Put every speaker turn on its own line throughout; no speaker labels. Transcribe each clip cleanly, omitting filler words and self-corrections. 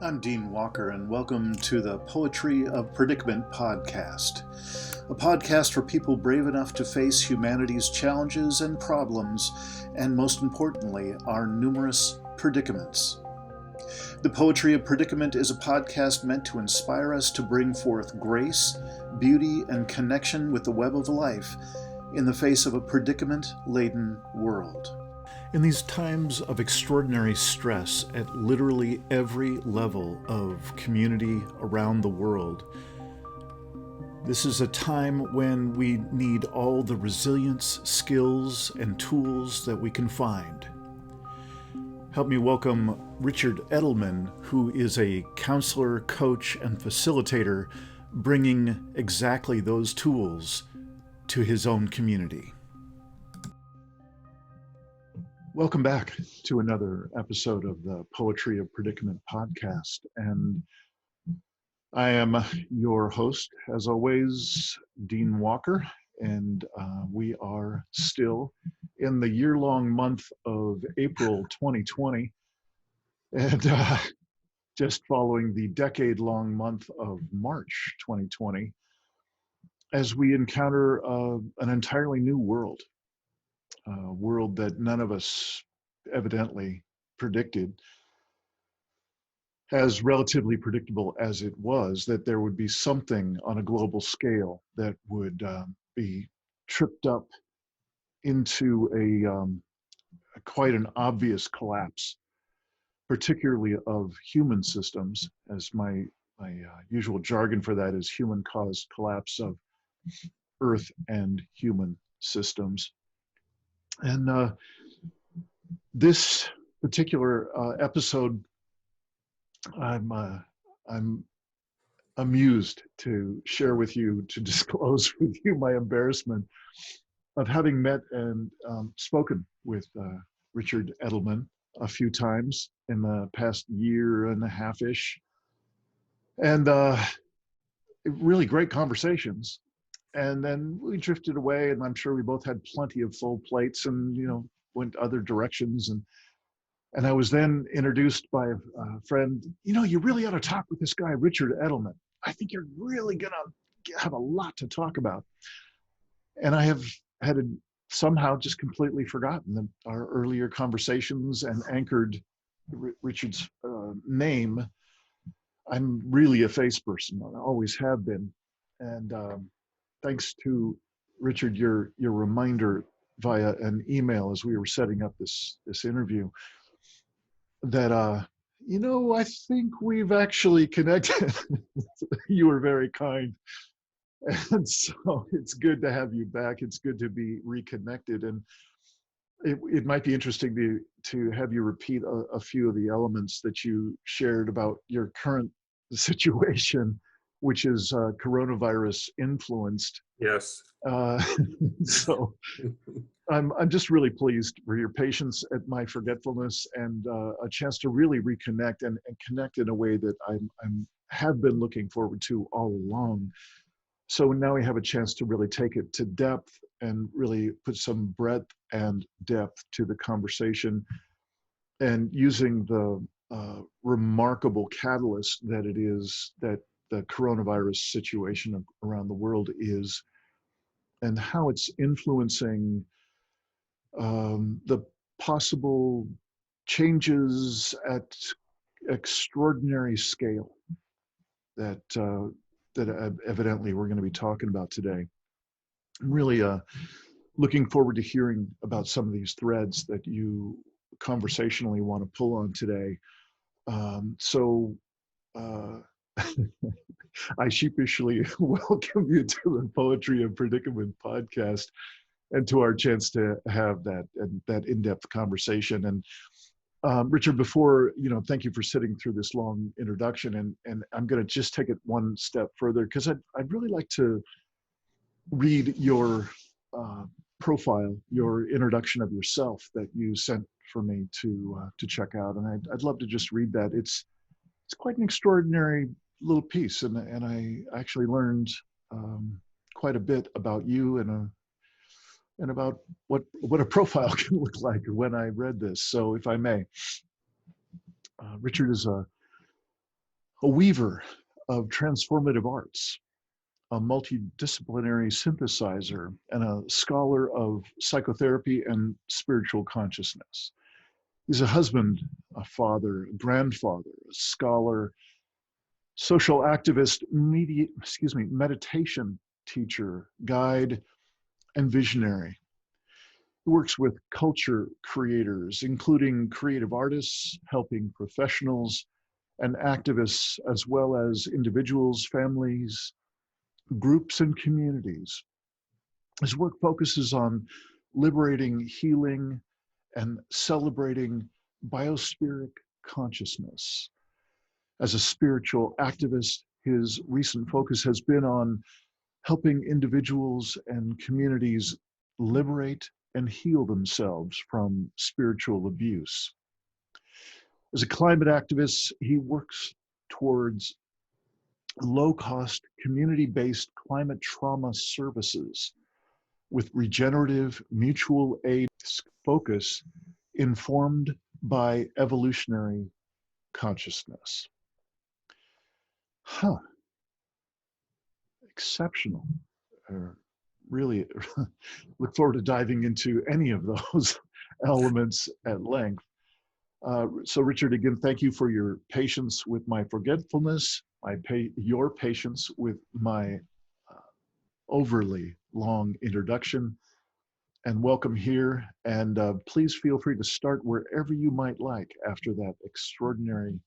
I'm Dean Walker, and welcome to the Poetry of Predicament podcast, a podcast for people brave enough to face humanity's challenges and problems, and most importantly, our numerous predicaments. The Poetry of Predicament is a podcast meant to inspire us to bring forth grace, beauty, and connection with the web of life in the face of a predicament-laden world. In these times of extraordinary stress at literally every level of community around the world, this is a time when we need all the resilience, skills, and tools that we can find. Help me welcome Richard Edelman, who is a counselor, coach, and facilitator, bringing exactly those tools to his own community. Welcome back to another episode of the Poetry of Predicament podcast. And I am your host, as always, Dean Walker. And we are still in the year-long month of April 2020. And just following the decade-long month of March 2020, as we encounter an entirely new world. A world that none of us evidently predicted, as relatively predictable as it was, that there would be something on a global scale that would be tripped up into a quite an obvious collapse, particularly of human systems, as my usual jargon for that is human-caused collapse of Earth and human systems. And this particular episode, I'm amused to share with you, to disclose with you my embarrassment of having met and spoken with Richard Edelman a few times in the past year and a half-ish. And really great conversations. And then we drifted away, and I'm sure we both had plenty of full plates and, went other directions. And I was then introduced by a friend, you really ought to talk with this guy, Richard Edelman. I think you're really going to have a lot to talk about. And I have somehow just completely forgotten our earlier conversations and anchored Richard's name. I'm really a face person. I always have been. And thanks to Richard, your reminder via an email as we were setting up this interview, that I think we've actually connected. You were very kind, and so it's good to have you back. It's good to be reconnected, and it might be interesting to have you repeat a few of the elements that you shared about your current situation, which is coronavirus influenced.
Yes.
So I'm just really pleased for your patience at my forgetfulness and a chance to really reconnect and connect in a way that I'm have been looking forward to all along. So now we have a chance to really take it to depth and really put some breadth and depth to the conversation, and using the remarkable catalyst that it is that the coronavirus situation around the world is, and how it's influencing the possible changes at extraordinary scale that evidently we're going to be talking about today. I'm really looking forward to hearing about some of these threads that you conversationally want to pull on today. So I sheepishly welcome you to the Poetry of Predicament podcast, and to our chance to have that in-depth conversation. And Richard, before, thank you for sitting through this long introduction, and I'm going to just take it one step further, because I'd really like to read your profile, your introduction of yourself that you sent for me to check out, and I'd love to just read that. It's quite an extraordinary little piece, and I actually learned quite a bit about you and about what a profile can look like when I read this. So if I may, Richard is a a weaver of transformative arts, a multidisciplinary synthesizer, and a scholar of psychotherapy and spiritual consciousness. He's a husband, a father, a grandfather, a scholar, social activist, meditation teacher, guide, and visionary. He works with culture creators, including creative artists, helping professionals and activists, as well as individuals, families, groups, and communities. His work focuses on liberating, healing, and celebrating biospheric consciousness. As a spiritual activist, his recent focus has been on helping individuals and communities liberate and heal themselves from spiritual abuse. As a climate activist, he works towards low-cost, community-based climate trauma services with regenerative mutual aid focus informed by evolutionary consciousness. Huh. Exceptional. Really look forward to diving into any of those elements at length. So Richard, again, thank you for your patience with my forgetfulness, your patience with my overly long introduction, and welcome here. And please feel free to start wherever you might like after that extraordinary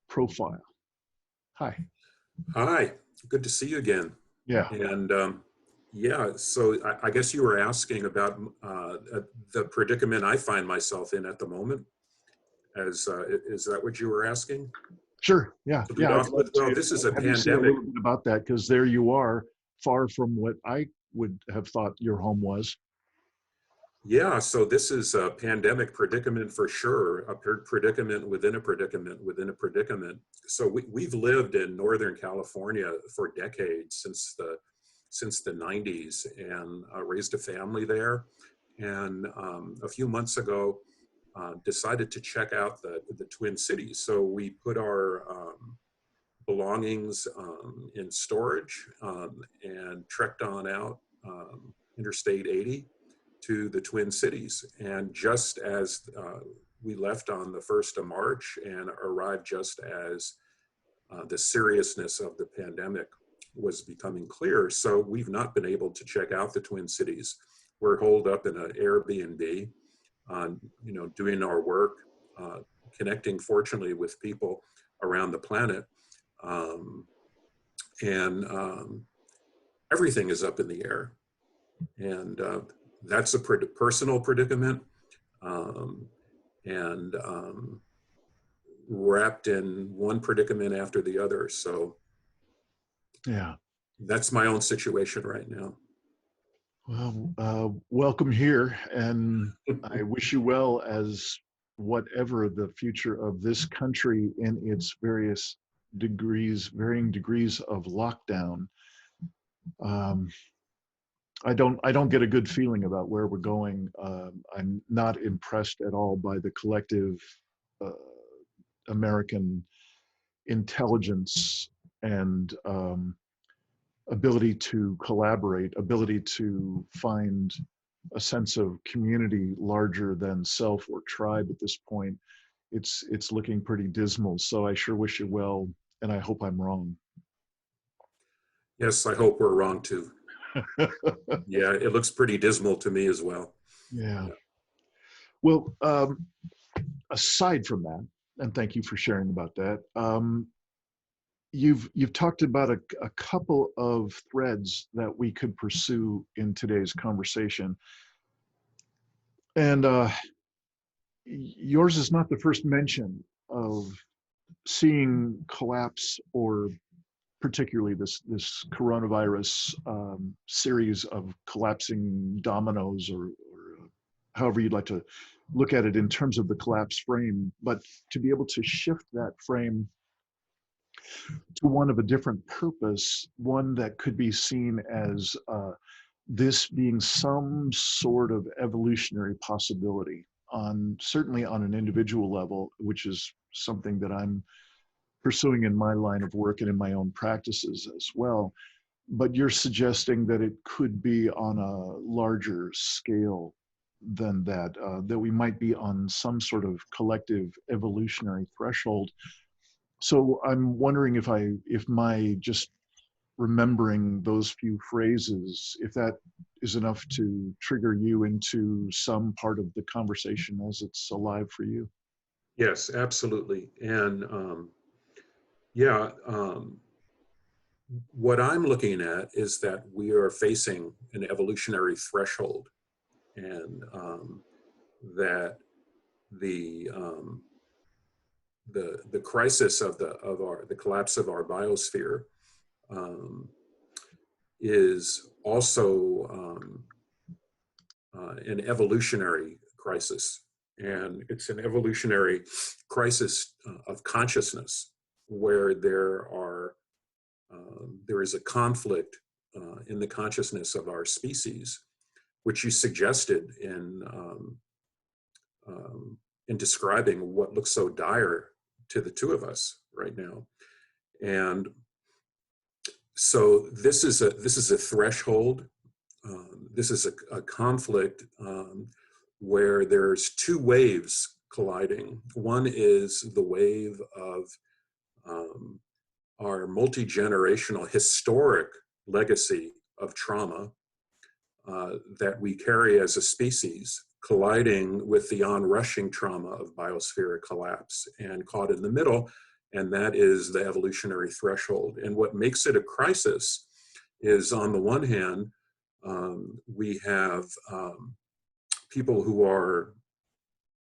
profile. Hi.
Hi, good to see you again.
Yeah.
And yeah, so I guess you were asking about the predicament I find myself in at the moment. Is that what you were asking?
Sure. Yeah.
To lead
Yeah. I'd
off
love
with, well,
to
this is a
have you say a
pandemic.
little bit about that, because there you are, far from what I would have thought your home was.
Yeah, so this is a pandemic predicament for sure, a predicament within a predicament within a predicament. So we've lived in Northern California for decades, since the 90s, and raised a family there. And a few months ago, decided to check out the Twin Cities. So we put our belongings in storage and trekked on out Interstate 80 to the Twin Cities. And just as we left on the 1st of March and arrived just as the seriousness of the pandemic was becoming clear. So we've not been able to check out the Twin Cities. We're holed up in an Airbnb, doing our work, connecting fortunately with people around the planet. And everything is up in the air. And that's a personal predicament, and wrapped in one predicament after the other. So
Yeah.
that's my own situation right now.
Well, welcome here, and I wish you well as whatever the future of this country in its varying degrees of lockdown. I don't get a good feeling about where we're going. I'm not impressed at all by the collective uh, American intelligence and ability to collaborate, ability to find a sense of community larger than self or tribe at this point. It's looking pretty dismal. So I sure wish you well, and I hope I'm wrong.
Yes, I hope we're wrong too. Yeah, it looks pretty dismal to me as well.
Yeah. Well, aside from that, and thank you for sharing about that. You've talked about a couple of threads that we could pursue in today's conversation, and yours is not the first mention of seeing collapse, or particularly this coronavirus series of collapsing dominoes, or however you'd like to look at it in terms of the collapse frame, but to be able to shift that frame to one of a different purpose, one that could be seen as this being some sort of evolutionary possibility, certainly on an individual level, which is something that I'm pursuing in my line of work and in my own practices as well. But you're suggesting that it could be on a larger scale than that, that we might be on some sort of collective evolutionary threshold. So I'm wondering if my just remembering those few phrases, if that is enough to trigger you into some part of the conversation as it's alive for you.
Yes, absolutely. And yeah, what I'm looking at is that we are facing an evolutionary threshold, and that the the crisis of the collapse of our biosphere um, is also an evolutionary crisis, and it's an evolutionary crisis of consciousness, where there is a conflict in the consciousness of our species, which you suggested in describing what looks so dire to the two of us right now. And so this is a threshold. This is a conflict where there's two waves colliding. One is the wave of um, our multi-generational historic legacy of trauma that we carry as a species, colliding with the onrushing trauma of biospheric collapse, and caught in the middle, and that is the evolutionary threshold. And what makes it a crisis is, on the one hand, we have people who are,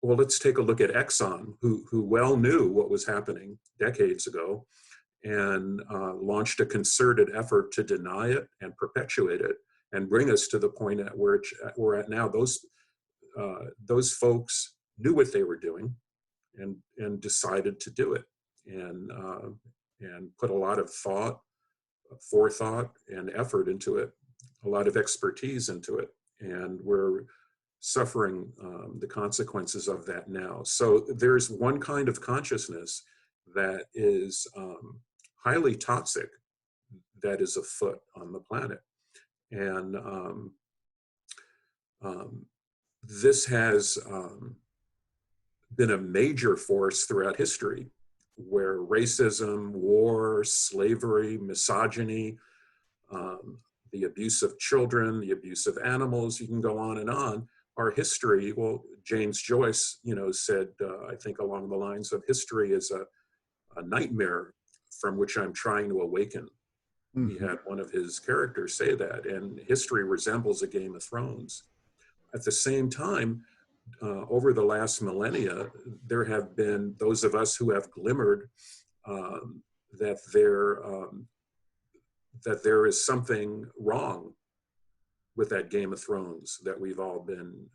well, let's take a look at Exxon, who well knew what was happening decades ago, and launched a concerted effort to deny it and perpetuate it and bring us to the point at where we're at now. Those folks knew what they were doing and decided to do it, and put a lot of thought, forethought, and effort into it, a lot of expertise into it, and we're suffering the consequences of that now. So there's one kind of consciousness that is highly toxic that is afoot on the planet. And this has been a major force throughout history, where racism, war, slavery, misogyny, the abuse of children, the abuse of animals, you can go on and on. Our history, well, James Joyce, said, I think along the lines of, history is a nightmare from which I'm trying to awaken. Mm-hmm. He had one of his characters say that, and history resembles a Game of Thrones. At the same time, over the last millennia, there have been those of us who have glimmered that there is something wrong with that Game of Thrones that we've all been,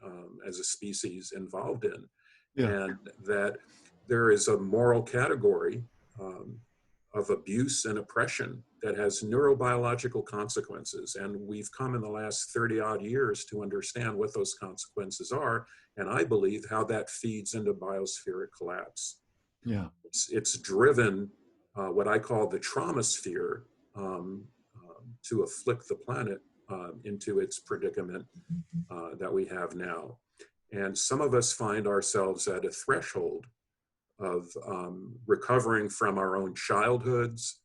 as a species, involved in. Yeah. And that there is a moral category of abuse and oppression that has neurobiological consequences. And we've come in the last 30 odd years to understand what those consequences are. And I believe how that feeds into biospheric collapse.
Yeah.
It's driven what I call the trauma sphere to afflict the planet into its predicament that we have now. And some of us find ourselves at a threshold of recovering from our own childhoods,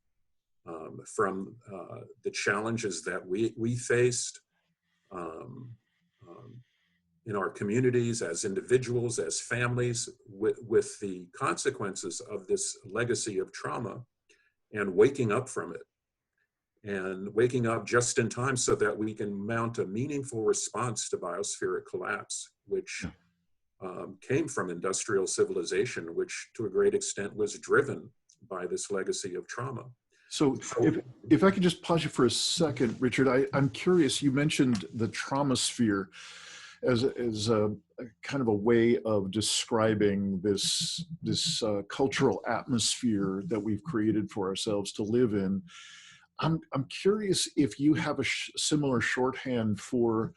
from the challenges that we faced in our communities, as individuals, as families, with the consequences of this legacy of trauma, and waking up from it. And waking up just in time so that we can mount a meaningful response to biospheric collapse, which came from industrial civilization, which to a great extent was driven by this legacy of trauma.
So if I could just pause you for a second, Richard, I'm curious, you mentioned the trauma sphere as a kind of a way of describing this cultural atmosphere that we've created for ourselves to live in. I'm curious if you have a similar shorthand for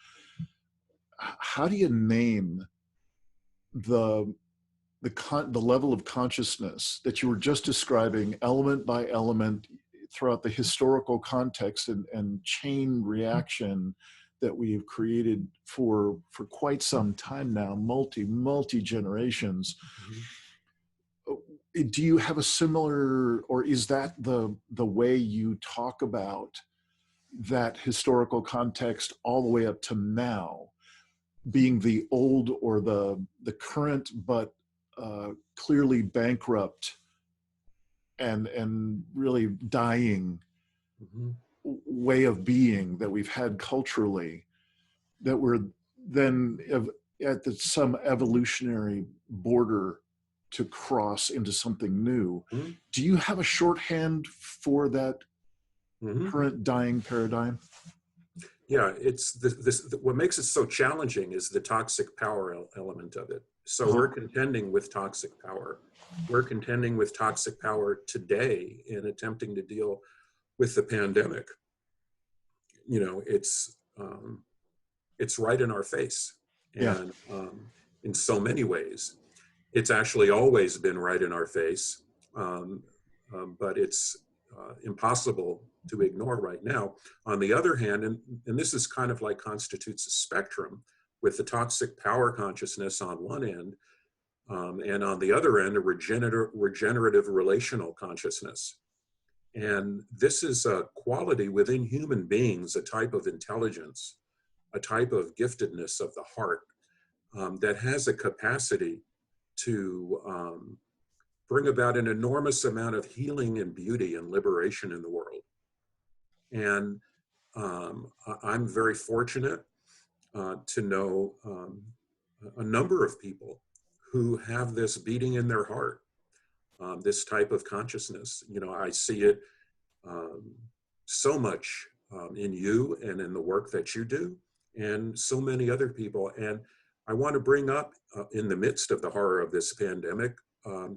how do you name the the level of consciousness that you were just describing, element by element, throughout the historical context and chain reaction that we have created for quite some time now, multi generations. Do you have a similar, or is that the way you talk about that historical context all the way up to now, being the old or the current, but clearly bankrupt and really dying way of being that we've had culturally, that we're then at some evolutionary border to cross into something new? Do you have a shorthand for that current dying paradigm?
Yeah, it's what makes it so challenging is the toxic power element of it. So we're contending with toxic power. We're contending with toxic power today in attempting to deal with the pandemic. You know, it's right in our face, and in so many ways, it's actually always been right in our face, but it's impossible to ignore right now. On the other hand, and this is kind of like constitutes a spectrum, with the toxic power consciousness on one end, and on the other end, a regenerative relational consciousness. And this is a quality within human beings, a type of intelligence, a type of giftedness of the heart, that has a capacity to bring about an enormous amount of healing and beauty and liberation in the world. And I'm very fortunate to know a number of people who have this beating in their heart, this type of consciousness. You know, I see it so much in you and in the work that you do, and so many other people. And I want to bring up, in the midst of the horror of this pandemic,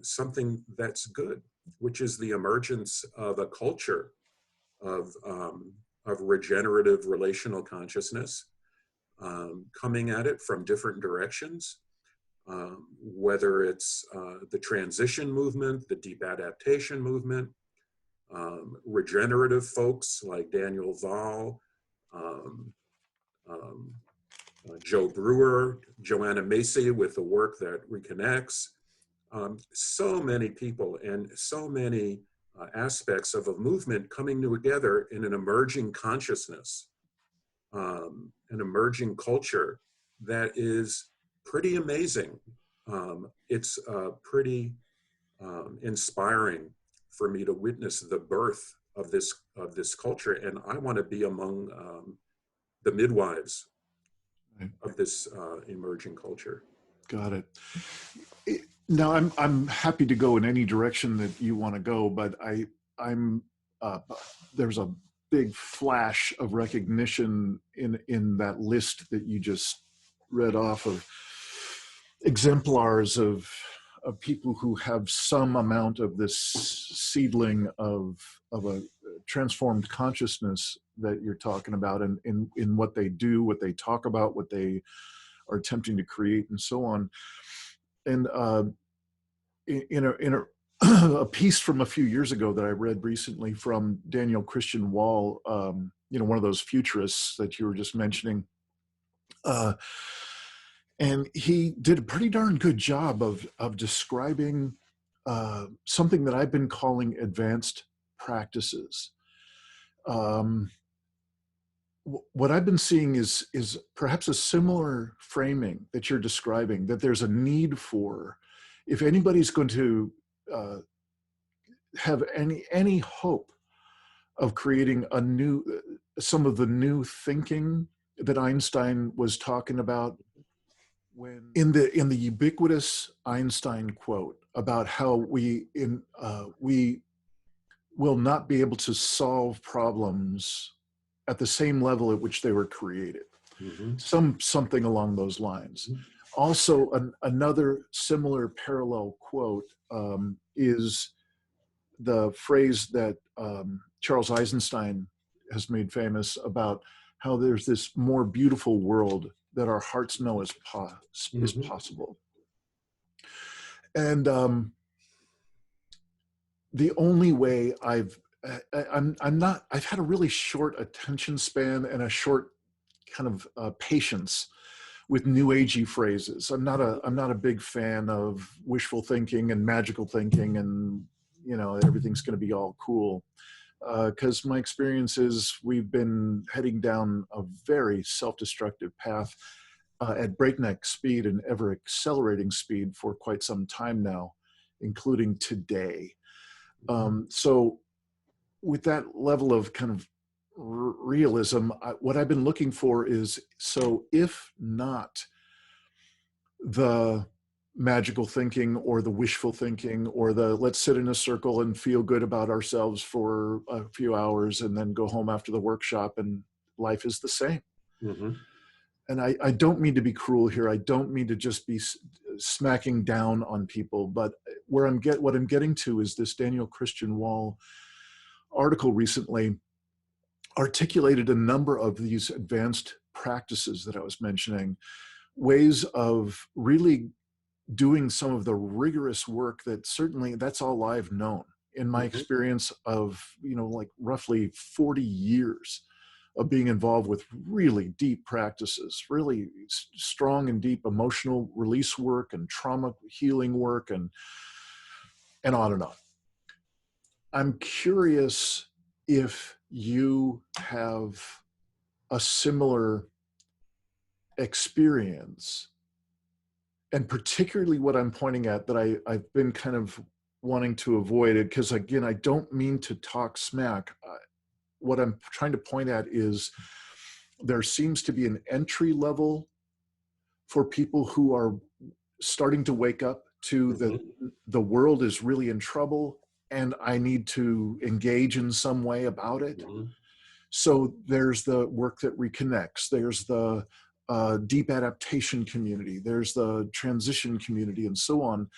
something that's good, which is the emergence of a culture of regenerative relational consciousness, coming at it from different directions, whether it's the transition movement, the deep adaptation movement, regenerative folks like Daniel Vahl, Joe Brewer, Joanna Macy with the work that reconnects, so many people and so many aspects of a movement coming together in an emerging consciousness, an emerging culture that is pretty amazing. It's pretty inspiring for me to witness the birth of this culture, and I want to be among the midwives of this emerging culture.
Got it. Now, I'm happy to go in any direction that you want to go, but I'm there's a big flash of recognition in that list that you just read off of exemplars of people who have some amount of this seedling of a transformed consciousness that you're talking about, and in what they do, what they talk about, what they are attempting to create, and so on. And in a piece from a few years ago that I read recently from Daniel Christian Wall, one of those futurists that you were just mentioning, and he did a pretty darn good job of describing something that I've been calling advanced practices. What I've been seeing is perhaps a similar framing that you're describing, that there's a need for, if anybody's going to have any hope of creating some of the new thinking that Einstein was talking about, when in the ubiquitous Einstein quote about how we will not be able to solve problems at the same level at which they were created. Something along those lines. Also, another similar parallel quote is the phrase that Charles Eisenstein has made famous about how there's this more beautiful world that our hearts know is possible. And the only way I've had a really short attention span and a short kind of patience with new agey phrases. I'm not a big fan of wishful thinking and magical thinking and, you know, everything's going to be all cool. Because my experience is we've been heading down a very self-destructive path at breakneck speed and ever accelerating speed for quite some time now, including today. So with that level of kind of realism, what I've been looking for is, so if not the magical thinking or the wishful thinking or the let's sit in a circle and feel good about ourselves for a few hours and then go home after the workshop and life is the same.
Mm-hmm.
And I don't mean to be cruel here. I don't mean to just be smacking down on people, but what I'm getting to is this Daniel Christian Wall article recently articulated a number of these advanced practices that I was mentioning, ways of really doing some of the rigorous work that certainly that's all I've known in my experience of, you know, like roughly 40 years of being involved with really deep practices, really strong and deep emotional release work and trauma healing work and on and on. I'm curious if you have a similar experience, and particularly what I'm pointing at that I've been kind of wanting to avoid it, because again, I don't mean to talk smack. What I'm trying to point at is there seems to be an entry level for people who are starting to wake up to the world is really in trouble and I need to engage in some way about it. So there's the work that reconnects, there's the deep adaptation community, there's the transition community, and so on.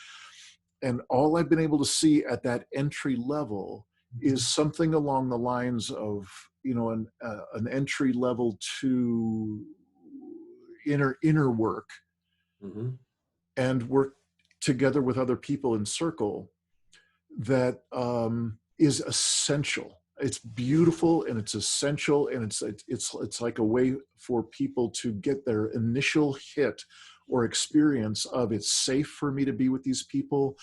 And all I've been able to see at that entry level is something along the lines of, you know, an entry level to inner work and work together with other people in circle that is essential. It's beautiful and it's essential, and it's like a way for people to get their initial hit or experience of it's safe for me to be with these people.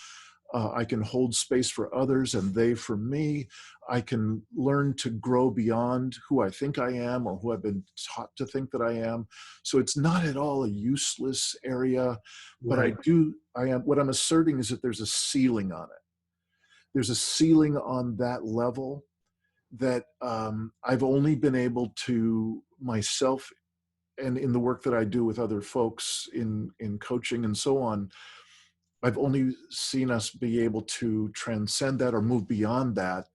I can hold space for others and they for me. I can learn to grow beyond who I think I am or who I've been taught to think that I am. So it's not at all a useless area, but what I'm asserting is that there's a ceiling on it. There's a ceiling on that level that I've only been able to myself, and in the work that I do with other folks in coaching and so on, I've only seen us be able to transcend that or move beyond that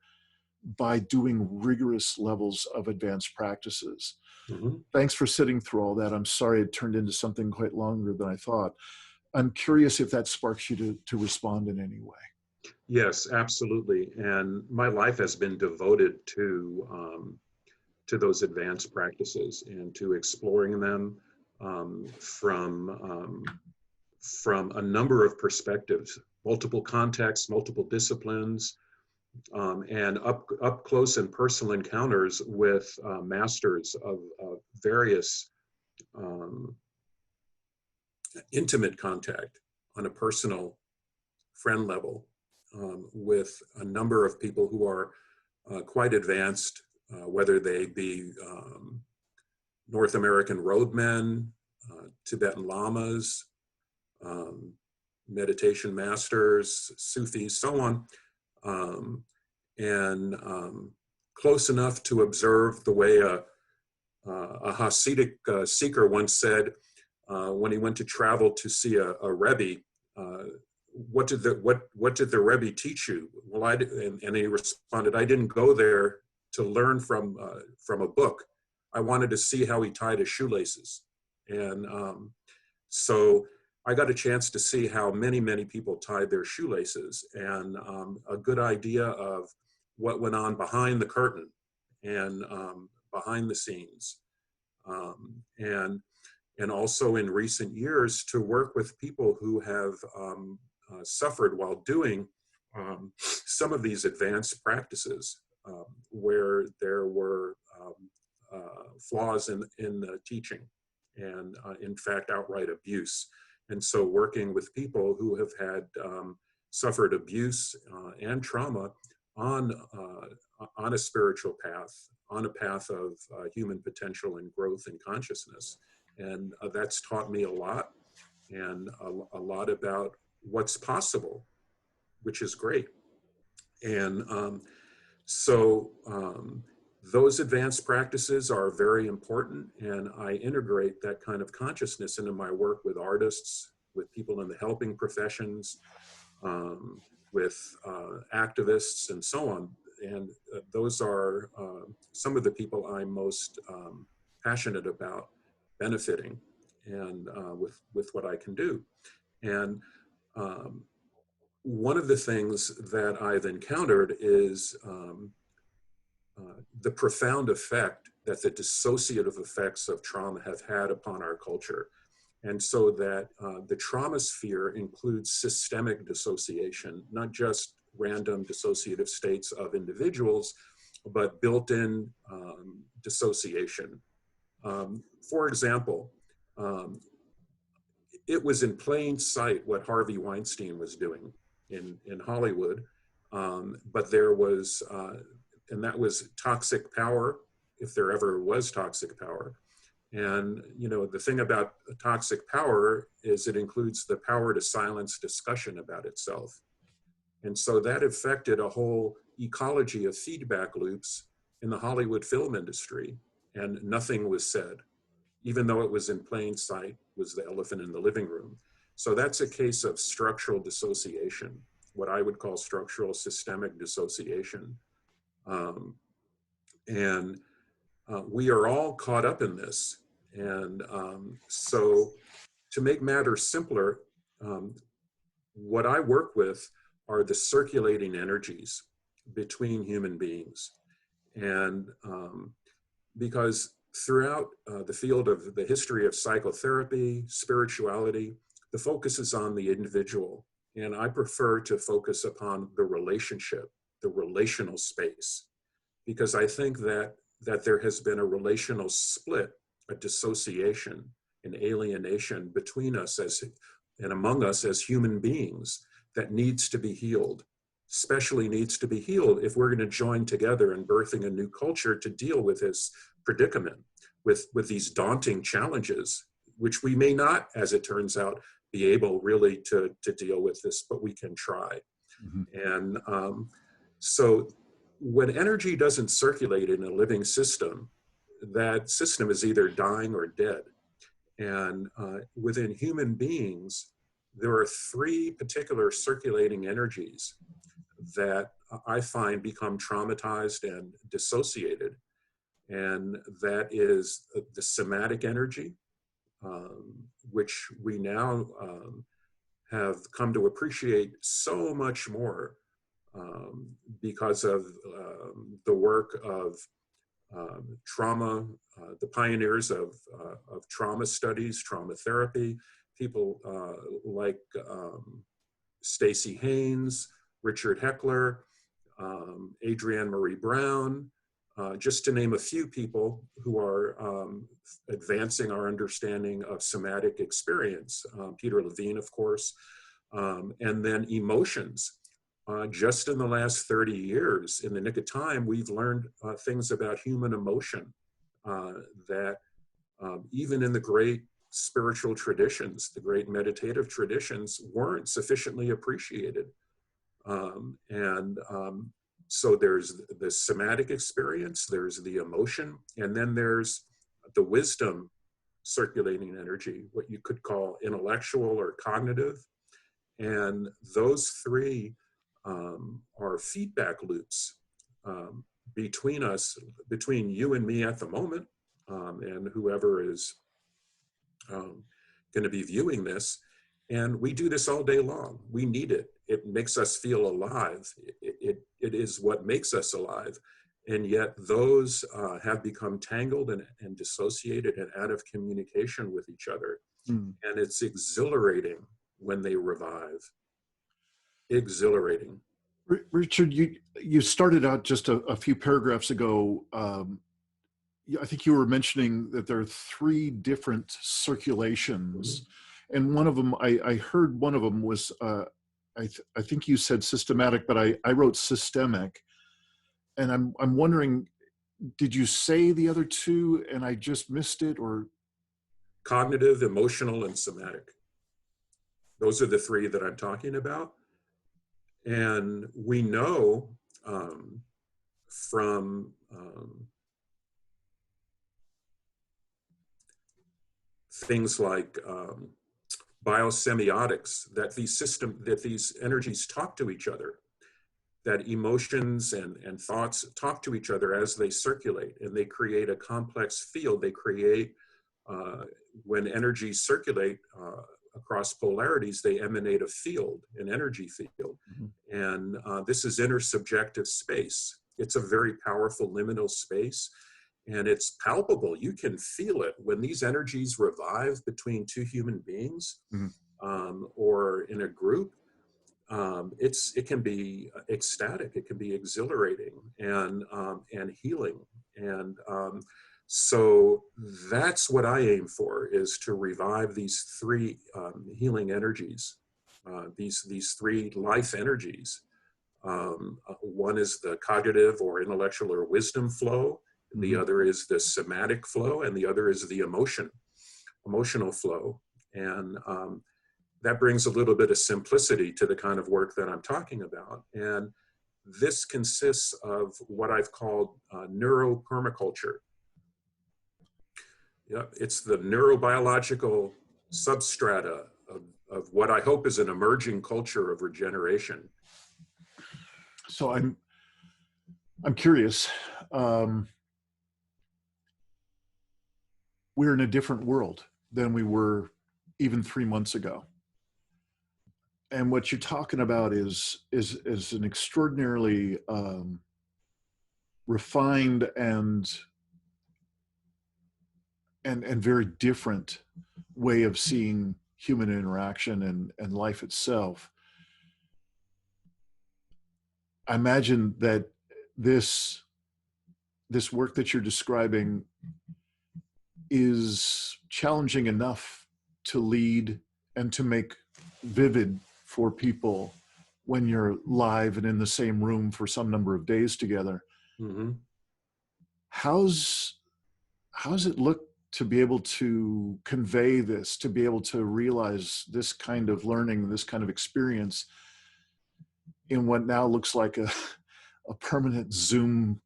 by doing rigorous levels of advanced practices. Thanks for sitting through all that. I'm sorry it turned into something quite longer than I thought. I'm curious if that sparks you to respond in any way.
Yes, absolutely. And my life has been devoted to those advanced practices and to exploring them from a number of perspectives, multiple contexts, multiple disciplines, and up close and personal encounters with masters of various intimate contact on a personal friend level, with a number of people who are quite advanced, whether they be North American roadmen, Tibetan lamas, meditation masters, Sufis, so on, and close enough to observe the way a Hasidic seeker once said when he went to travel to see a Rebbe, what did the Rebbe teach you? Well, and he responded, I didn't go there to learn from a book. I wanted to see how he tied his shoelaces. And so I got a chance to see how many people tied their shoelaces, and a good idea of what went on behind the curtain and behind the scenes. And also in recent years to work with people who have suffered while doing some of these advanced practices where there were flaws in the teaching and in fact outright abuse. And so working with people who have had suffered abuse and trauma on a spiritual path, on a path of human potential and growth and consciousness. And that's taught me a lot, and a lot about what's possible, which is great. And those advanced practices are very important, and I integrate that kind of consciousness into my work with artists, with people in the helping professions, with activists, and so on. And those are some of the people I'm most passionate about benefiting, and with what I can do. And one of the things that I've encountered is the profound effect that the dissociative effects of trauma have had upon our culture. And so that the trauma sphere includes systemic dissociation, not just random dissociative states of individuals, but built-in dissociation. For example, it was in plain sight what Harvey Weinstein was doing in Hollywood, but there was, and that was toxic power, if there ever was toxic power. And, you know, the thing about toxic power is it includes the power to silence discussion about itself. And so that affected a whole ecology of feedback loops in the Hollywood film industry, and nothing was said, even though it was in plain sight, was the elephant in the living room. So that's a case of structural dissociation, what I would call structural systemic dissociation. We are all caught up in this. And so to make matters simpler, what I work with are the circulating energies between human beings. And because throughout the field of the history of psychotherapy, spirituality, the focus is on the individual. And I prefer to focus upon the relationship, the relational space, because I think that there has been a relational split, a dissociation, an alienation between us and among us as human beings that needs to be healed, especially needs to be healed if we're going to join together in birthing a new culture to deal with this predicament, with these daunting challenges, which we may not, as it turns out, be able really to deal with this, but we can try. Mm-hmm. And so when energy doesn't circulate in a living system, that system is either dying or dead. And within human beings, there are three particular circulating energies that I find become traumatized and dissociated. And that is the somatic energy, which we now have come to appreciate so much more because of the work of trauma, the pioneers of trauma studies, trauma therapy, people like Stacey Haynes, Richard Heckler, Adrienne Marie Brown, just to name a few people who are advancing our understanding of somatic experience. Peter Levine, of course, and then emotions. Just in the last 30 years, in the nick of time, we've learned things about human emotion that even in the great spiritual traditions, the great meditative traditions, weren't sufficiently appreciated. So there's the somatic experience, there's the emotion, and then there's the wisdom circulating energy, what you could call intellectual or cognitive. And those three are feedback loops between us, between you and me at the moment, and whoever is going to be viewing this. And we do this all day long. We need it. It makes us feel alive. It is what makes us alive. And yet those have become tangled and dissociated and out of communication with each other. Mm. And it's exhilarating when they revive. exhilarating.
Richard, you started out just a few paragraphs ago. I think you were mentioning that there are three different circulations, and one of them, I heard one of them was, I think you said systematic, but I wrote systemic, and I'm wondering, did you say the other two and I just missed it, or?
Cognitive, emotional, and somatic. Those are the three that I'm talking about. And we know from things like biosemiotics that these energies talk to each other, that emotions and thoughts talk to each other as they circulate, and they create a complex field. They create, when energies circulate across polarities, they emanate a field, an energy field. Mm-hmm. And this is intersubjective space. It's a very powerful liminal space, and it's palpable. You can feel it when these energies revive between two human beings, mm-hmm. Or in a group. It can be ecstatic, it can be exhilarating and healing. And so that's what I aim for, is to revive these three healing energies, these three life energies. One is the cognitive or intellectual or wisdom flow, mm-hmm. the other is the somatic flow, and the other is the emotional flow. And that brings a little bit of simplicity to the kind of work that I'm talking about. And this consists of what I've called neuropermaculture. Yeah, it's the neurobiological substrata of what I hope is an emerging culture of regeneration.
So I'm curious. We're in a different world than we were even 3 months ago. And what you're talking about is an extraordinarily refined and very different way of seeing human interaction and life itself. I imagine that this work that you're describing is challenging enough to lead and to make vivid for people when you're live and in the same room for some number of days together. Mm-hmm. How's it look to be able to convey this, to be able to realize this kind of learning, this kind of experience in what now looks like a permanent Zoom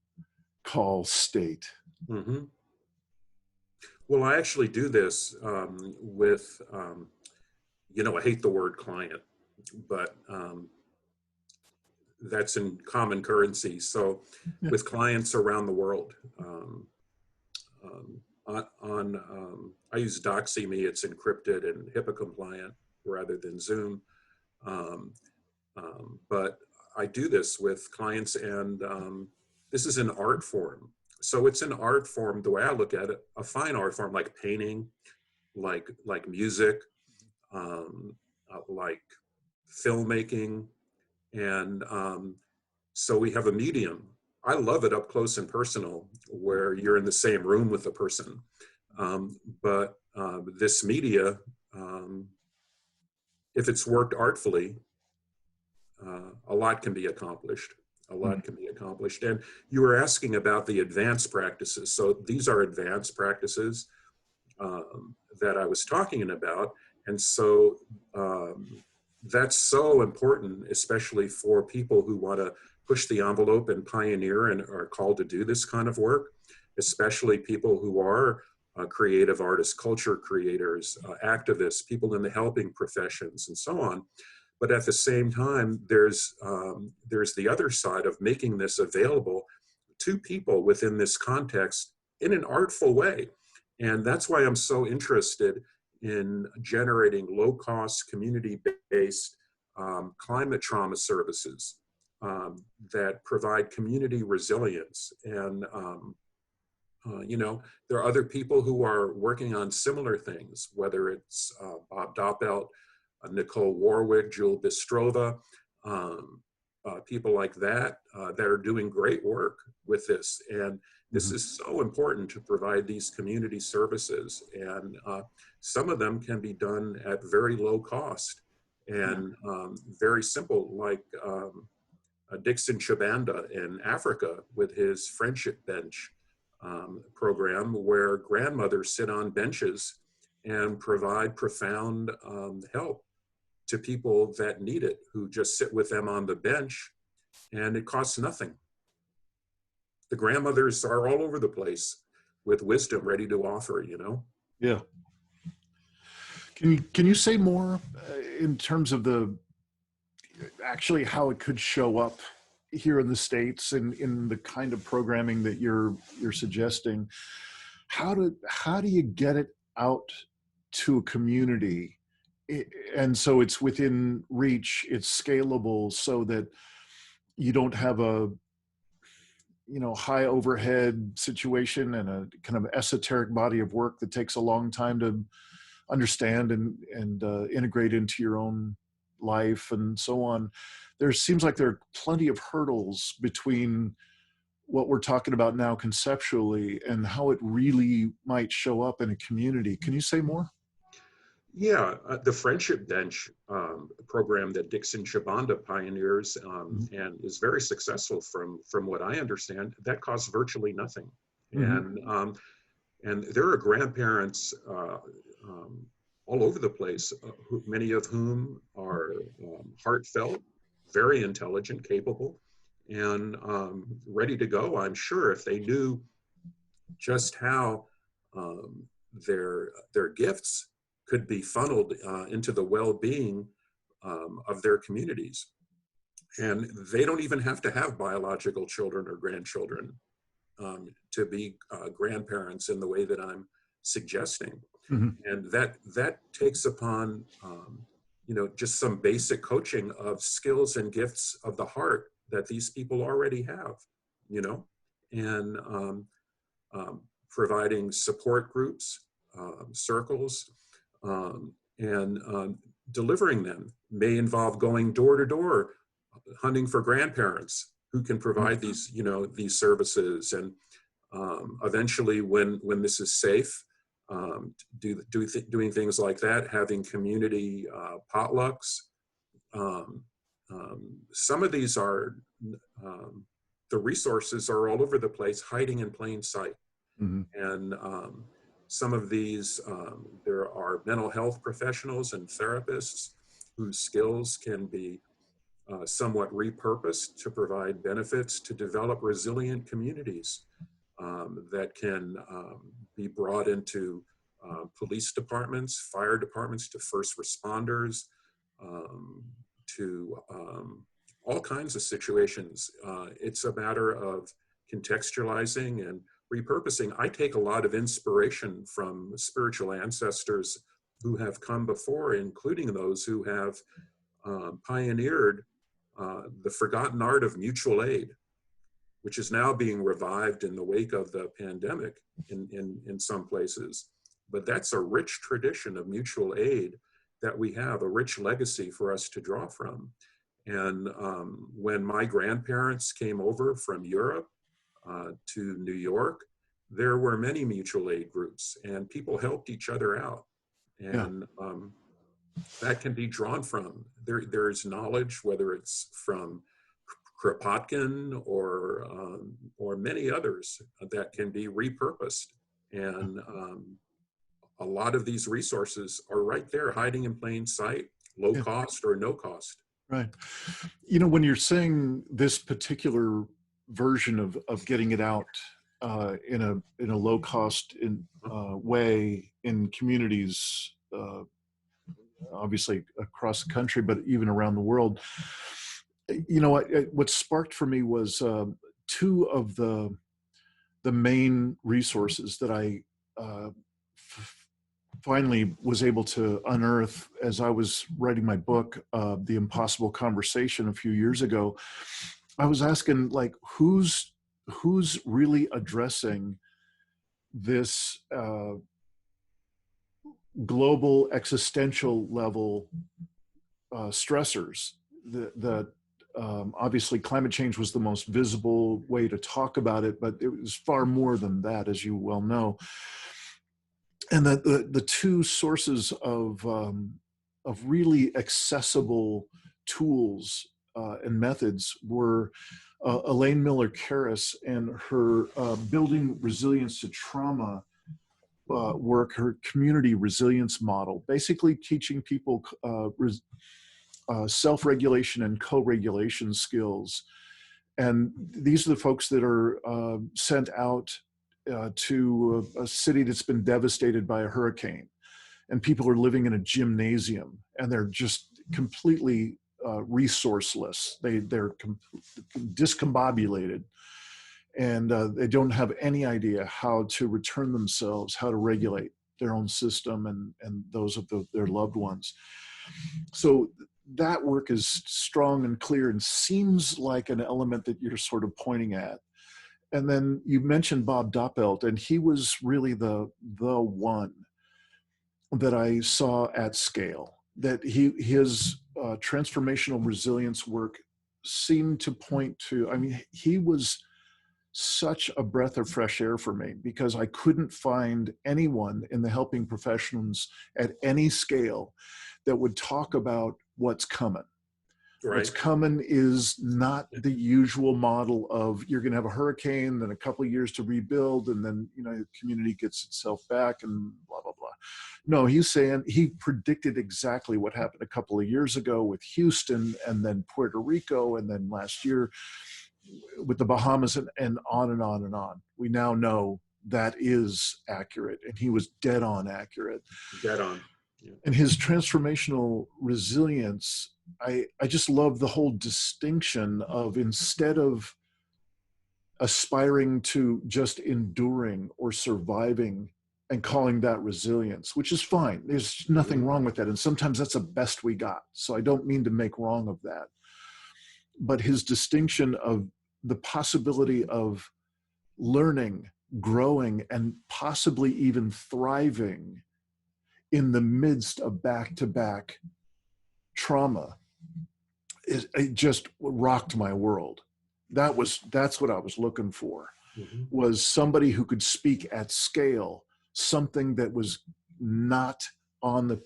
call state?
Mm-hmm. Well, I actually do this with, I hate the word client, but that's in common currency. So with clients around the world, I use DoxyMe, it's encrypted and HIPAA compliant rather than Zoom. But I do this with clients, and this is an art form. So it's an art form, the way I look at it, a fine art form, like painting, like music, like filmmaking. And so we have a medium. I love it up close and personal, where you're in the same room with the person. But this media, if it's worked artfully, a lot can be accomplished. A lot can be accomplished. And you were asking about the advanced practices. So these are advanced practices that I was talking about. And so that's so important, especially for people who want to push the envelope and pioneer and are called to do this kind of work, especially people who are creative artists, culture creators, activists, people in the helping professions, and so on. But at the same time, there's the other side of making this available to people within this context in an artful way. And that's why I'm so interested in generating low-cost, community-based climate trauma services that provide community resilience. And, there are other people who are working on similar things, whether it's Bob Doppelt, Nicole Warwick, Jewel Bistrova. people like that that are doing great work with this. And this
Mhm.
is so important to provide these community services. And some of them can be done at very low cost
Yeah.
and very simple, like Dixon Chibanda in Africa with his Friendship Bench program, where grandmothers sit on benches and provide profound help to people that need it, who just sit with them on the bench, and it costs nothing. The grandmothers are all over the place with wisdom ready to offer, you know?
Yeah. Can you say more in terms of the actually how it could show up here in the States and in the kind of programming that you're suggesting? How do you get it out to a community? And so it's within reach, it's scalable so that you don't have a high overhead situation and a kind of esoteric body of work that takes a long time to understand and integrate into your own life and so on. There seems like there are plenty of hurdles between what we're talking about now conceptually and how it really might show up in a community. Can you say more?
Yeah, the Friendship Bench program that Dixon Chibanda pioneers
Mhm.
and is very successful from what I understand, that costs virtually nothing.
Mhm.
And there are grandparents um, all over the place, many of whom are heartfelt, very intelligent, capable, and ready to go, I'm sure, if they knew just how um, their gifts could be funneled into the well-being of their communities. And they don't even have to have biological children or grandchildren to be grandparents in the way that I'm suggesting.
Mhm.
And that takes upon just some basic coaching of skills and gifts of the heart that these people already have, you know, and providing support groups, circles, and delivering them may involve going door to door, hunting for grandparents who can provide these services, and eventually, when this is safe, doing things like that, having community potlucks. Um, some of these are the resources are all over the place, hiding in plain sight.
Mhm.
And some of these, there are mental health professionals and therapists whose skills can be somewhat repurposed to provide benefits to develop resilient communities that can be brought into police departments, fire departments, to first responders, um, to all kinds of situations. It's a matter of contextualizing and repurposing. I take a lot of inspiration from spiritual ancestors who have come before, including those who have pioneered the forgotten art of mutual aid, which is now being revived in the wake of the pandemic in some places. But that's a rich tradition of mutual aid that we have, a rich legacy for us to draw from. And when my grandparents came over from Europe to New York, there were many mutual aid groups, and people helped each other out.
Yeah.
And that can be drawn from. There's knowledge, whether it's from Kropotkin or many others, that can be repurposed. And a lot of these resources are right there, hiding in plain sight, low
Yeah.
cost or no cost.
Right. When you're saying this particular version of getting it out in a low cost way in communities, obviously across the country, but even around the world, what sparked for me was two of the main resources that I finally was able to unearth as I was writing my book, The Impossible Conversation, a few years ago. I was asking, like, who's really addressing this global existential level stressors obviously climate change was the most visible way to talk about it, but it was far more than that, as you well know. And the two sources of really accessible tools and methods were Elaine Miller Karras and her Building Resilience to Trauma work, her community resilience model, basically teaching people self-regulation and co-regulation skills. And these are the folks that are sent out to a city that's been devastated by a hurricane, and people are living in a gymnasium, and they're just completely resourceless. They're discombobulated, and they don't have any idea how to return themselves, how to regulate their own system and those of their loved ones. So that work is strong and clear and seems like an element that you're sort of pointing at. And then you mentioned Bob Doppelt, and he was really the one that I saw at scale. That his transformational resilience work seemed to point to, I mean, he was such a breath of fresh air for me, because I couldn't find anyone in the helping professions at any scale that would talk about what's coming. Right. What's coming is not the usual model of you're going to have a hurricane, then a couple of years to rebuild, and then the community gets itself back and blah, blah, blah. No, he's saying he predicted exactly what happened a couple of years ago with Houston, and then Puerto Rico, and then last year with the Bahamas, and on and on and on. We now know that is accurate, and he was dead on accurate.
Dead on. Yeah.
And his transformational resilience, I just love the whole distinction of, instead of aspiring to just enduring or surviving and calling that resilience, which is fine. There's nothing wrong with that. And sometimes that's the best we got. So I don't mean to make wrong of that. But his distinction of the possibility of learning, growing, and possibly even thriving in the midst of back-to-back trauma, it just rocked my world. That's what I was looking for, was somebody who could speak at scale, something that was not on the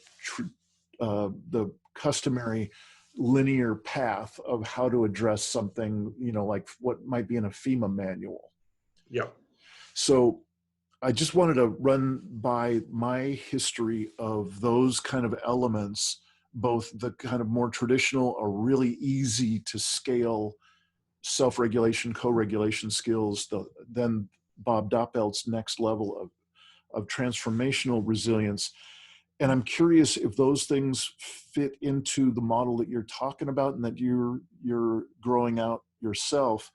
customary linear path of how to address something, like what might be in a FEMA manual.
Yeah.
So I just wanted to run by my history of those kind of elements, both the kind of more traditional or really easy to scale self-regulation, co-regulation skills, then Bob Doppelt's next level of transformational resilience. And I'm curious if those things fit into the model that you're talking about and that you're growing out yourself,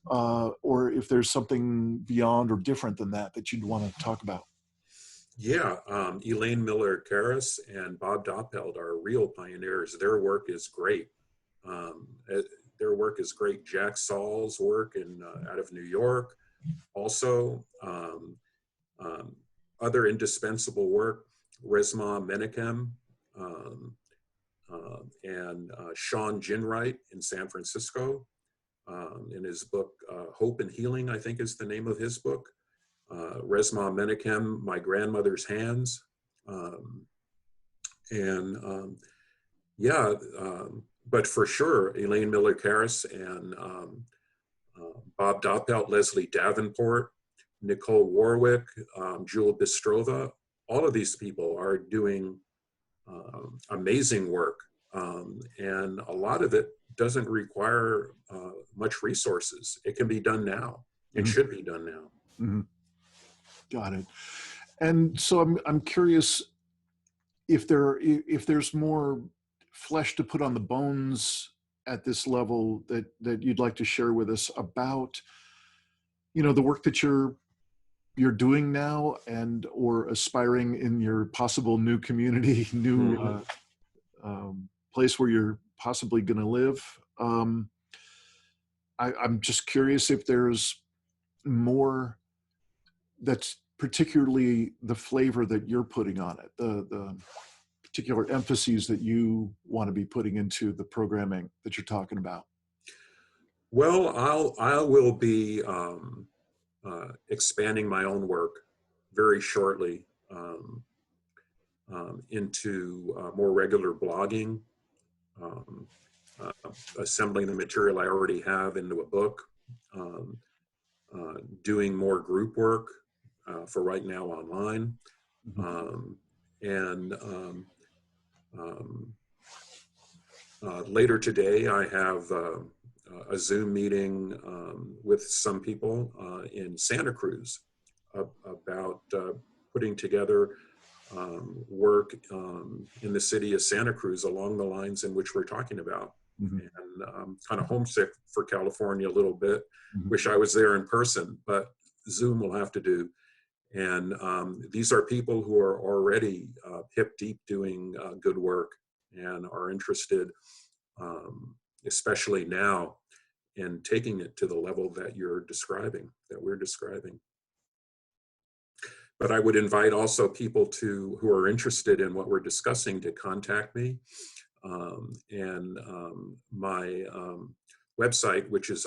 or if there's something beyond or different than that you'd want to talk about.
Yeah, Elaine Miller Karras and Bob Doppelt are real pioneers. Their work is great. Jack Saul's work out of New York, also other indispensable work. Resmaa Menakem and Sean Ginwright in San Francisco. In his book, Hope and Healing, I think is the name of his book. Resmaa Menakem, My Grandmother's Hands. But for sure, Elaine Miller Karras and Bob Doppelt, Leslie Davenport, Nicole Warwick, Jewel Bistrova, all of these people are doing amazing work. And a lot of it doesn't require much resources. It can be done now. It should be done now.
Mm-hmm. Got it. And so I'm curious if there's more flesh to put on the bones at this level that you'd like to share with us about, the work that you're doing now, and or aspiring in your possible new community, new place where you're possibly going to live. I'm just curious if there's more that's particularly the flavor that you're putting on it, the particular emphases that you want to be putting into the programming that you're talking about?
Well, I will be expanding my own work very shortly into more regular blogging, um, uh, assembling the material I already have into a book, um, doing more group work for right now online,
Mhm.
and um, later today I have a Zoom meeting with some people in Santa Cruz about putting together work in the city of Santa Cruz along the lines in which we're talking about.
Mhm.
And kind of homesick for California a little bit.
Mhm.
Wish I was there in person, but Zoom will have to do. And these are people who are already hip deep doing good work and are interested, um, especially now, in taking it to the level that you're describing, that we're describing. But I would invite also people who are interested in what we're discussing to contact me. And my website, which is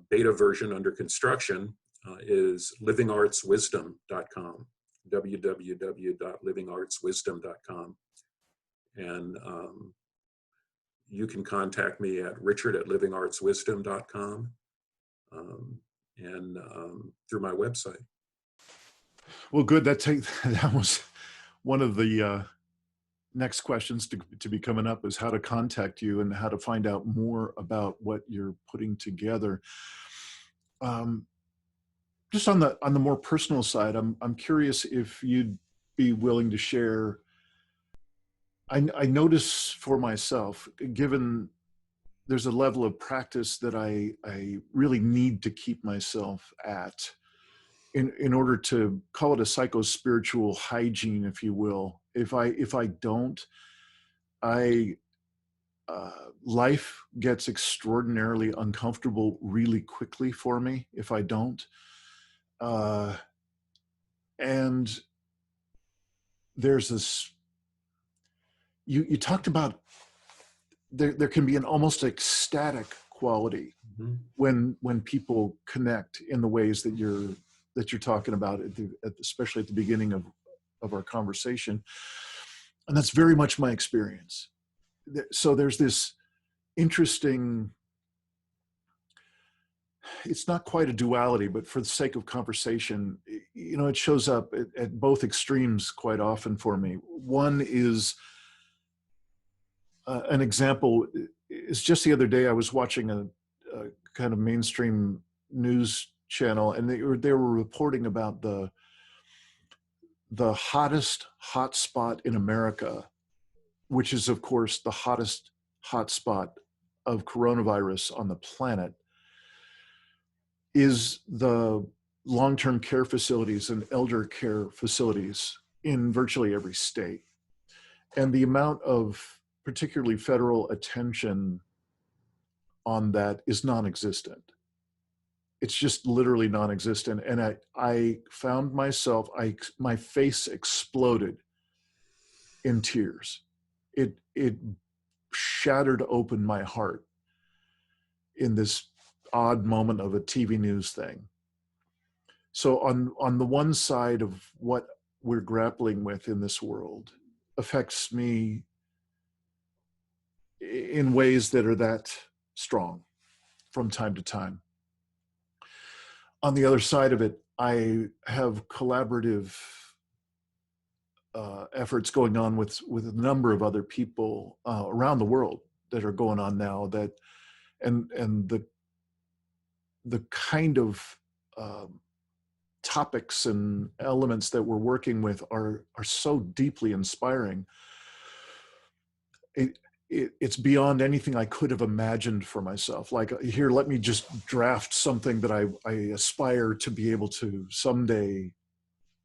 beta version under construction, is livingartswisdom.com, www.livingartswisdom.com. And you can contact me at richard@livingartswisdom.com and through my website.
Well, good. That was one of the next questions to be coming up, is how to contact you and how to find out more about what you're putting together. Um, just on the more personal side, I'm curious if you'd be willing to share. I notice for myself, given there's a level of practice that I really need to keep myself at in order to call it a psycho-spiritual hygiene, if you will. If I don't, I life gets extraordinarily uncomfortable really quickly for me if I don't. Uh, and there's this, you talked about, there can be an almost ecstatic quality
Mm-hmm.
when people connect in the ways that you're talking about, especially at the beginning of our conversation. And that's very much my experience. So there's this interesting, it's not quite a duality, but for the sake of conversation, it shows up at both extremes quite often for me. One is an example is just the other day I was watching a kind of mainstream news channel, and they were reporting about the hottest hotspot in America, which is of course the hottest hotspot of coronavirus on the planet, is the long-term care facilities and elder care facilities in virtually every state. And the amount of particularly federal attention on that is non-existent. It's just literally non-existent. And I found myself, my face exploded in tears. It shattered open my heart in this odd moment of a TV news thing. So on the one side of what we're grappling with in this world affects me in ways that are that strong from time to time. On the other side of it, I have collaborative efforts going on with a number of other people around the world that are going on now, that and the kind of topics and elements that we're working with are so deeply inspiring. It's beyond anything I could have imagined for myself. Like, here, let me just draft something that I aspire to be able to someday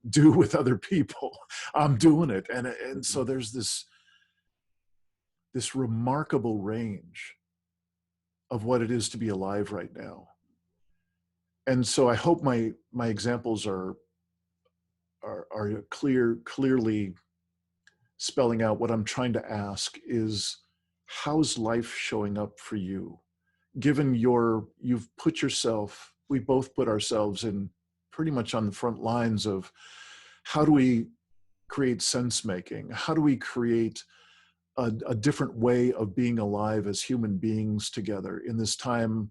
do with other people. I'm doing it. And so there's this remarkable range of what it is to be alive right now. And so I hope my examples are clearly spelling out what I'm trying to ask is, how's life showing up for you? Given you've put yourself, we both put ourselves in pretty much on the front lines of how do we create sense making? How do we create a different way of being alive as human beings together in this time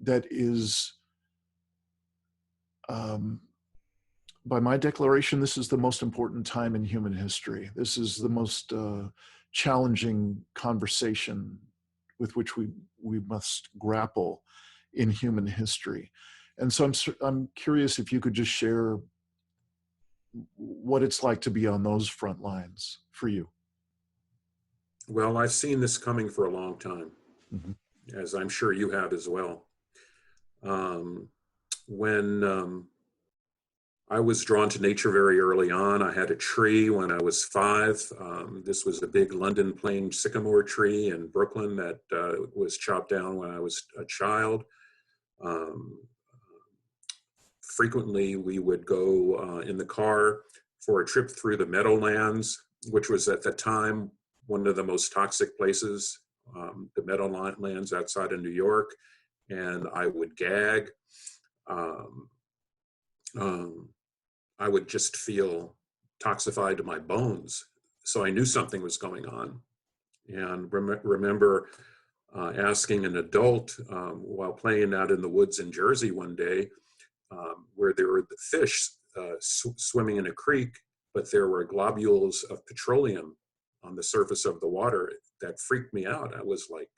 that is, by my declaration, this is the most important time in human history. This is the most challenging conversation with which we must grapple in human history. And so I'm curious if you could just share what it's like to be on those front lines for you.
Well, I've seen this coming for a long time,
Mm-hmm.
as I'm sure you have as well. When I was drawn to nature very early on. I had a tree when I was 5. This was a big London plane sycamore tree in Brooklyn that was chopped down when I was a child. Um, Frequently, we would go in the car for a trip through the Meadowlands, which was at the time one of the most toxic places, the Meadowlands outside of New York, and I would gag. Um, um, I would just feel toxified to my bones. So I knew something was going on. And remember asking an adult while playing out in the woods in Jersey one day, where there were the fish swimming in a creek, but there were globules of petroleum on the surface of the water that freaked me out. I was like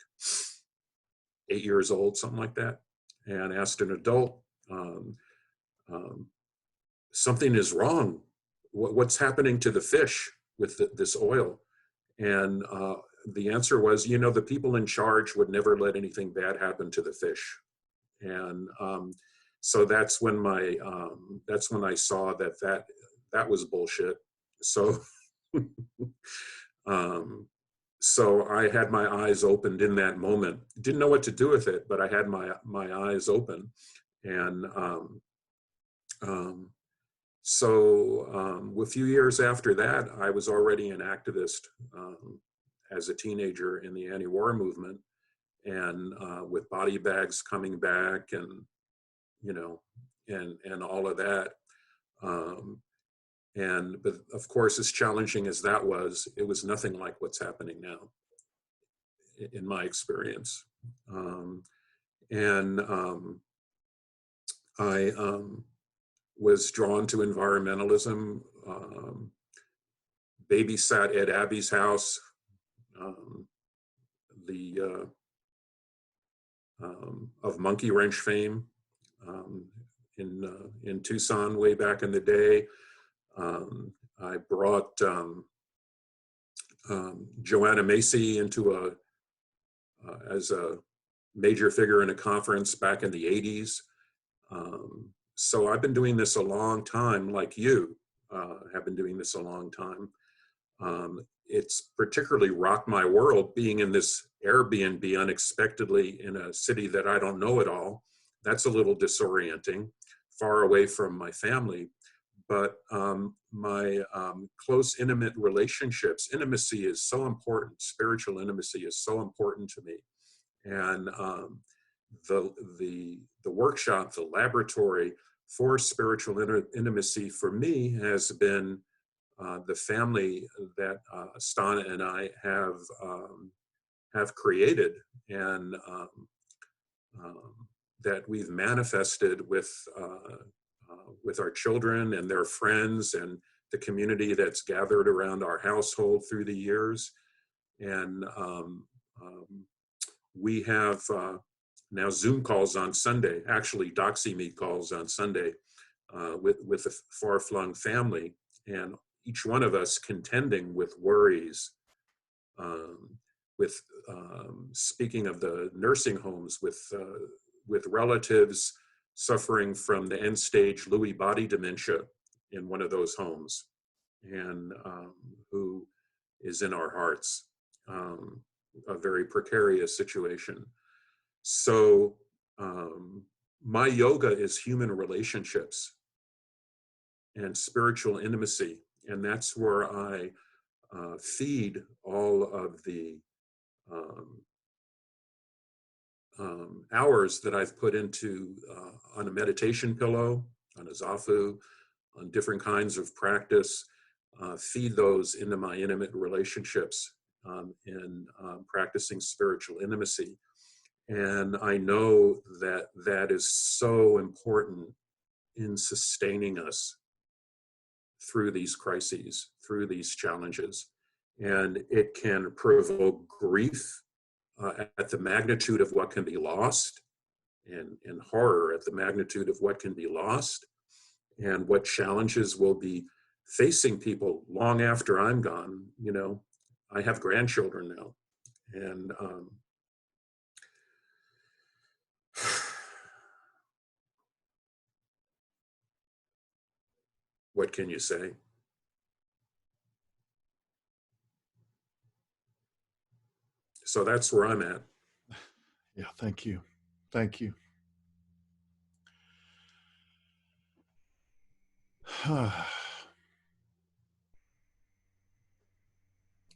8 years old, something like that, and asked an adult, um, um, something is wrong. What's happening to the fish with this oil? And the answer was, the people in charge would never let anything bad happen to the fish. And so that's when I saw that was bullshit. So um, so I had my eyes opened in that moment. Didn't know what to do with it, but I had my eyes open. And a few years after that, I was already an activist as a teenager in the anti-war movement, and with body bags coming back, and and all of that. But of course, as challenging as that was, it was nothing like what's happening now, in my experience. And I was drawn to environmentalism, babysat at Abby's house, the of Monkey Wrench fame, in Tucson way back in the day. I brought Joanna Macy into as a major figure in a conference back in the 80s. So I've been doing this a long time, like you have been doing this a long time. It's particularly rocked my world being in this Airbnb unexpectedly in a city that I don't know at all. That's a little disorienting, far away from my family. But my close, intimate relationships, intimacy is so important. Spiritual intimacy is so important to me. And the workshop, the laboratory for spiritual intimacy for me has been the family that Stana and I have created, and that we've manifested with our children and their friends and the community that's gathered around our household through the years. And we have now Zoom calls on Sunday, actually DoxyMe calls on Sunday with a far-flung family, and each one of us contending with worries, with speaking of the nursing homes, with relatives suffering from the end-stage Lewy body dementia in one of those homes, and who is in our hearts, a very precarious situation. So my yoga is human relationships and spiritual intimacy, and that's where I feed all of the hours that I've put into on a meditation pillow, on a zafu, on different kinds of practice, feed those into my intimate relationships in practicing spiritual intimacy. And I know that that is so important in sustaining us through these crises, through these challenges. And it can provoke grief at the magnitude of what can be lost, and horror at the magnitude of what can be lost, and what challenges will be facing people long after I'm gone. You know, I have grandchildren now, and what can you say? So that's where I'm at.
Yeah, thank you. Thank you.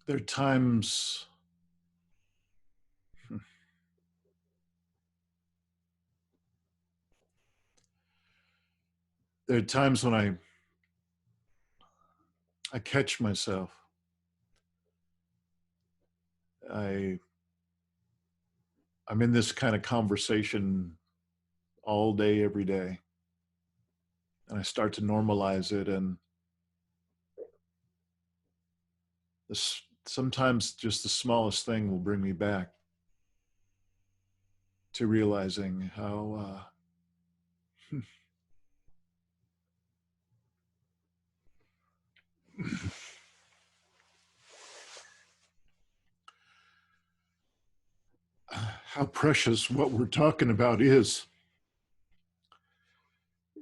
There are times, when I catch myself. I'm in this kind of conversation all day, every day, and I start to normalize it, and sometimes just the smallest thing will bring me back to realizing how how precious what we're talking about is.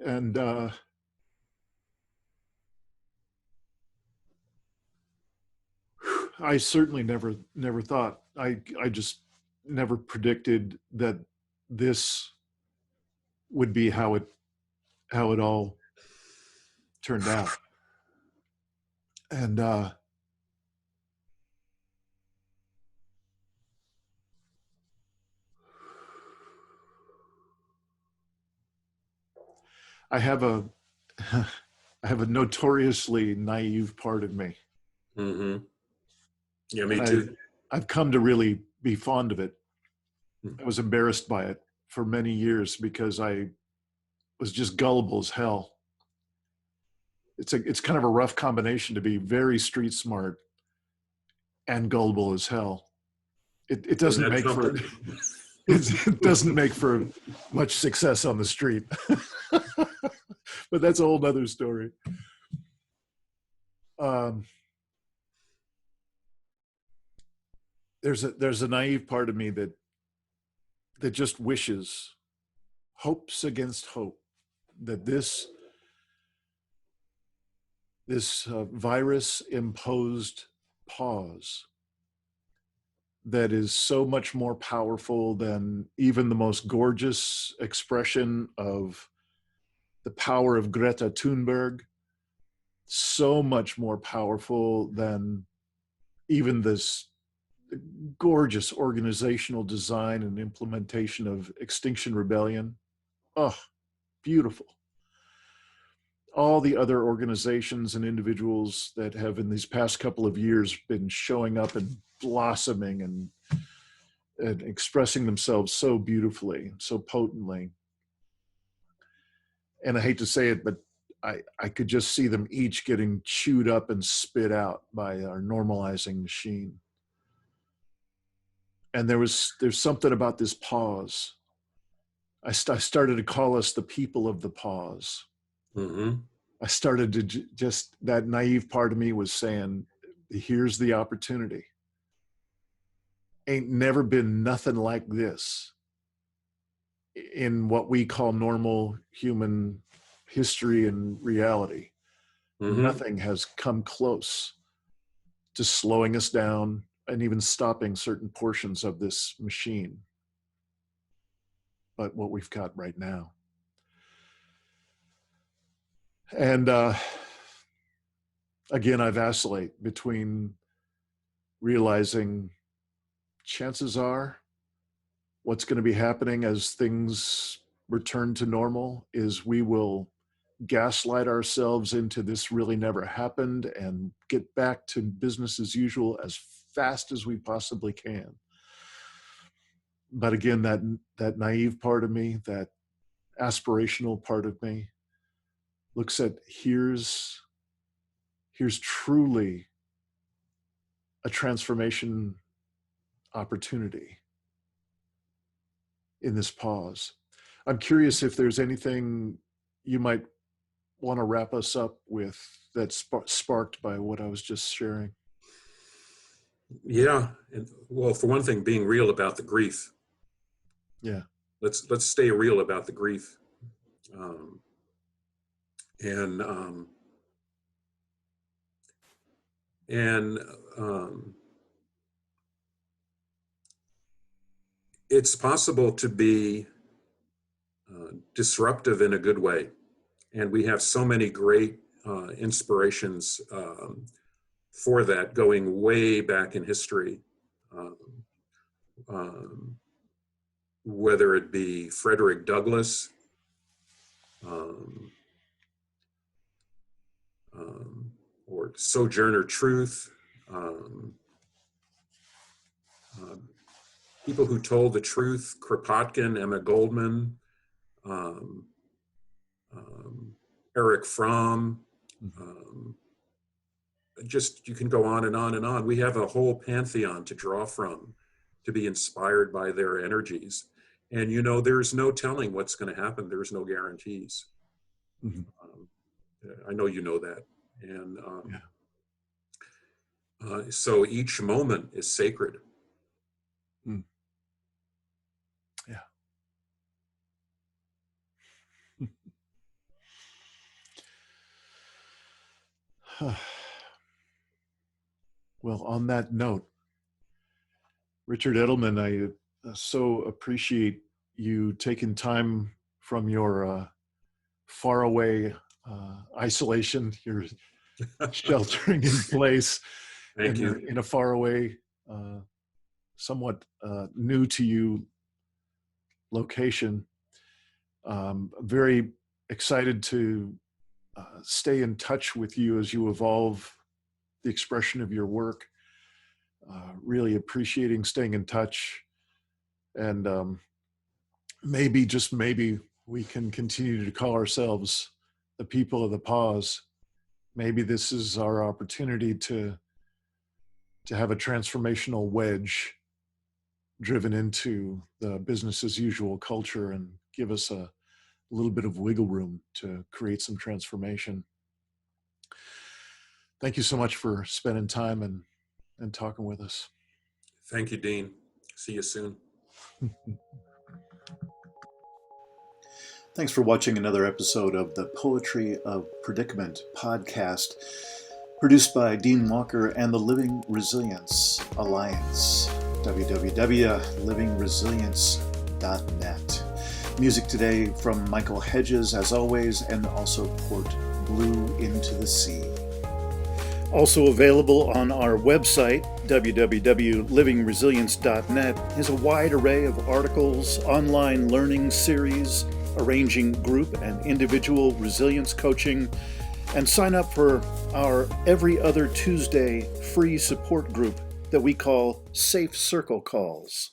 And I certainly never thought, I just never predicted that this would be how it all turned out. And I have a I have a notoriously naive part of me.
Mm-hmm. Yeah, me
And
too.
I've come to really be fond of it.
Mm.
I was embarrassed by it for many years because I was just gullible as hell. It's kind of a rough combination to be very street smart and gullible as hell. It
Isn't
doesn't
that
make for
something?
it doesn't make for much success on the street. But that's a whole nother story. Um, there's a naive part of me that just wishes, hopes against hope, that this virus imposed pause that is so much more powerful than even the most gorgeous expression of the power of Greta Thunberg, so much more powerful than even this gorgeous organizational design and implementation of Extinction Rebellion. Oh, beautiful. All the other organizations and individuals that have in these past couple of years been showing up and blossoming and expressing themselves so beautifully, so potently. And I hate to say it, but I could just see them each getting chewed up and spit out by our normalizing machine. And there's something about this pause. I started to call us the people of the pause.
Mm-hmm.
I started to just, that naive part of me was saying, here's the opportunity. Ain't never been nothing like this in what we call normal human history and reality.
Mm-hmm.
Nothing has come close to slowing us down and even stopping certain portions of this machine. But what we've got right now. And again, I vacillate between realizing chances are what's going to be happening as things return to normal is we will gaslight ourselves into this really never happened and get back to business as usual as fast as we possibly can. But again, that naive part of me, that aspirational part of me, looks at here's truly a transformation opportunity in this pause. I'm curious if there's anything you might want to wrap us up with that's sparked by what I was just sharing.
Yeah, and well, for one thing, being real about the grief.
Yeah.
Let's stay real about the grief. And it's possible to be disruptive in a good way. And we have so many great inspirations for that going way back in history. Whether it be Frederick Douglass, or Sojourner Truth, people who told the truth, Kropotkin, Emma Goldman, Eric Fromm, just you can go on and on and on. We have a whole pantheon to draw from, to be inspired by their energies. And there's no telling what's going to happen. There's no guarantees. Mm-hmm. I know you know that. And so each moment is sacred.
Mm. Yeah. Well, on that note, Richard Edelman, I so appreciate you taking time from your faraway isolation, your sheltering in place in a faraway, somewhat new to you location. Very excited to stay in touch with you as you evolve the expression of your work. Really appreciating staying in touch, and maybe, just maybe, we can continue to call ourselves the people of the pause. Maybe this is our opportunity to have a transformational wedge driven into the business as usual culture and give us a little bit of wiggle room to create some transformation. Thank you so much for spending time and talking with us.
Thank you, Dean. See you soon.
Thanks for watching another episode of the Poetry of Predicament podcast, produced by Dean Walker and the Living Resilience Alliance, www.livingresilience.net. Music today from Michael Hedges, as always, and also Port Blue Into the Sea. Also available on our website, www.livingresilience.net, is a wide array of articles, online learning series, arranging group and individual resilience coaching, and sign up for our every other Tuesday free support group that we call Safe Circle Calls.